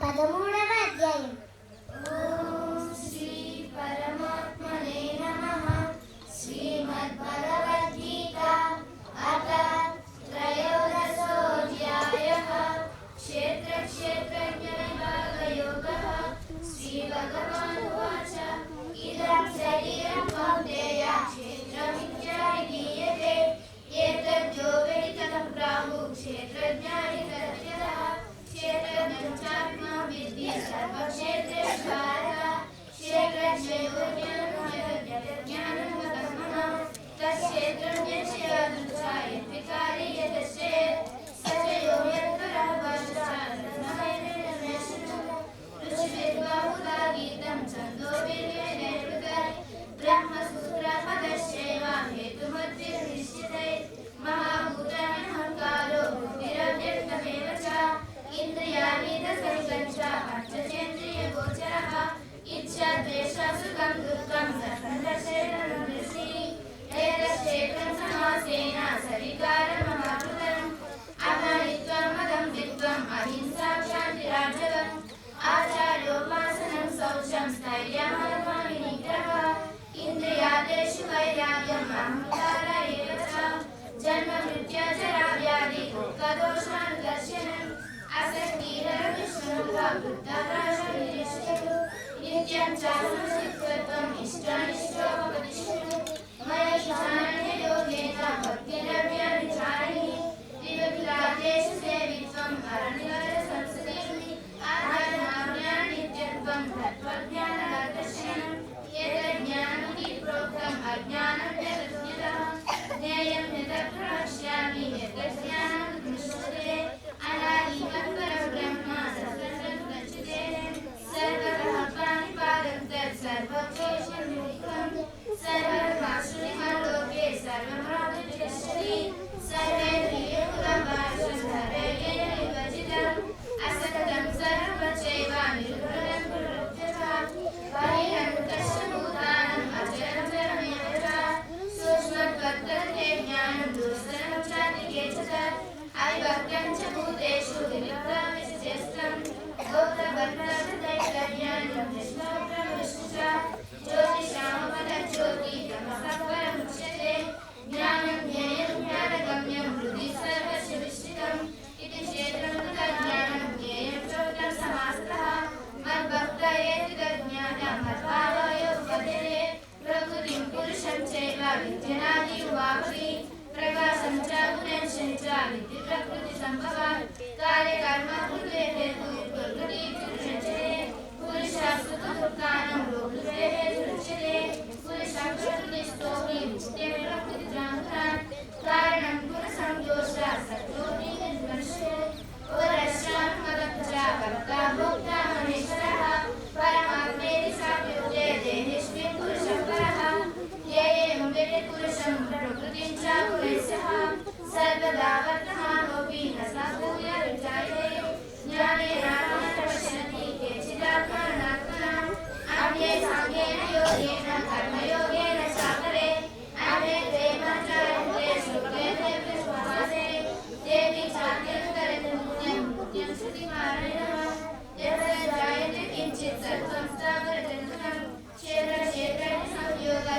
13వ అధ్యాయం. ఓం శ్రీ పరమాత్మనే నమః. శ్రీమద్భగవద్గీత అథ త్రయోదశోऽధ్యాయః. క్షేత్రజ్ఞవిభాగయోగः. శ్రీభగవానువాచ ఇదం శరీరం కౌంతేయ క్షేత్రమిత్యాభిధీయతే. ఏతద్యో వేదితః ప్రాహుః క్షేత్రజ్ఞాని తద్విదః. క్షేత్రజ్ఞం చాత్మా విద్ధి సర్వక్షేత్రేషు భారత. క్షేత్రజ్ఞేయో జ్ఞానం మతమః. తక్షేత్రజ్ఞస్య యాదృచ్ఛా యద్వికారి యతశ్చేత్. స చ యో యత్పరః పశ్చాత్ తస్మైర్వేదమేషు. ఋషిభిర్బాహుదా గీతం ఛందోభిర్వేदैर्वृतैः. బ్రహ్మసూత్రపదశ్చైవ హేతుమద్భిర్నిశ్చితైः. మహాభూతాన్యహంకారో బుద్ధిరవ్యక్తమేవ చ. ఇంద్రియాణి దశైకంచ పంచచేంద్రియగోచరः. ఇచ్ఛా ద్వేషः సుఖం దుఃఖం సత్సంగశేషమనిర్సి. ఏతచ్చేకం సమాసేన సవికారమవాప్నుతం. అమనిత్వం మదంభిత్వం అహింసా క్షాంతిరార్జవం. ఆచార్యోపాసనం శౌచం స్థైర్యమాత్మాని నిగ్రహः. ఇంద్రియాదేషు వైరాగ్యం అహంకార ఏవ చ. జన్మ మృత్యుజరా వ్యాధి దుఃఖదోషానుదర్శనం. అసక్తిరవిష్ణుత్వ బుద్ధప్రాశనిశ్చరు. నిత్యం చాస్మసిత్వత్వం ఇష్టానిష్టోపదిశ్యను. మయి చాన్యయోగేన భక్తిరవ్యభిచారిణి. వివిక్లాదేషు సేవిత్వం అరణ్యగత సంసది. ఆధ్యాత్మజ్ఞాననిత్యత్వం తత్వజ్ఞానదర్శనం. ఏతజ్ఞానమితి ప్రోక్తం అజ్ఞానం జగద్యతః. జ్ఞేయం యతః ప్రవక్ష్యామి యతజ్ఞానం దృశ్యతే. అనాదిమత్ పరం బ్రహ్మ సత్యం గచ్ఛతే. సర్వతః ప్రాణిపాదం తత్ సర్వక్షేషం నిత్యం. సర్వధర్మాశ్రుతిమల్లోకే సర్వమృతమృతిష్యతి. సర్వేంద్రియకులం వాచం సర్వైర్యేణ వివర్జితం. అసతతం సర్వచైవ నిర్గుణం గురురుచ్యత. బహిరంతశ్చ భూతానం అచరం చరమేవ చ. సూక్ష్మత్వత్తతే జ్ఞానం దుస్తరం చాతికే చ తత్. అవిభక్తం చ భూతేషు వివిక్తం విశిష్టం. గోప్తభక్తజ్ఞానం విష్ణోగ్రమవిష్ణు చ. జ్యోతిషామపదజ్యోతి తమసః పరముచ్యతే. జ్ఞానం జ్ఞేయం జ్ఞానగమ్యం హృది సర్వస్య విష్ఠితం. ఇతి క్షేత్రం తజ్ఞానం జ్ఞేయం చోక్తం సమాసతః. మద్భక్త ఏతి తజ్ఞానం మద్భావయో ఉపదిరే. ప్రకృతిం పురుషం చైవ విద్యనాది ఉవాపి. ప్రకాశం చ గుణేశం చ విద్ధి ప్రకృతి సంభవాత్. కార్యకర్మ కృతే హేతు ప్రకృతి పురుషే. పురుషः సుఖదుఃఖానాం లోకృతే హేతురుచ్యతే. పురుషः ప్రకృతిస్థో హి ముక్తే ప్రకృతిజానుతాత్. కారణం గుణసంయోగ సత్యోని నిర్మనుష్యతే. ఓరస్యాత్మకః చ కర్తా భోక్తా మహేశ్వరः. పరమాత్మేతి సాప్యుక్తే దేహేష్మిన్ పురుషः పరः. ये एवं वेद पुरुषं प्रकृतिं च पुरेशः. सर्वदा वर्तमानोऽपि न स भूय विजायते. ज्ञानेनात्मनः पश्यन्ति केचिदात्मनात्मना. अन्ये साङ्ख्येन योगेन कर्मयोगेन चापरे. अन्ये प्रेमाचार्यन्ते शुक्लेन विश्वासे. तेऽपि चान्यन्तरन्ति मुक्तिं श्रुतिमार्गेण. यत्र जायते किञ्चित् सत्त्वं स्थावरजन्तम्. क्षेत्रक्षेत्रज्ञ संयोगः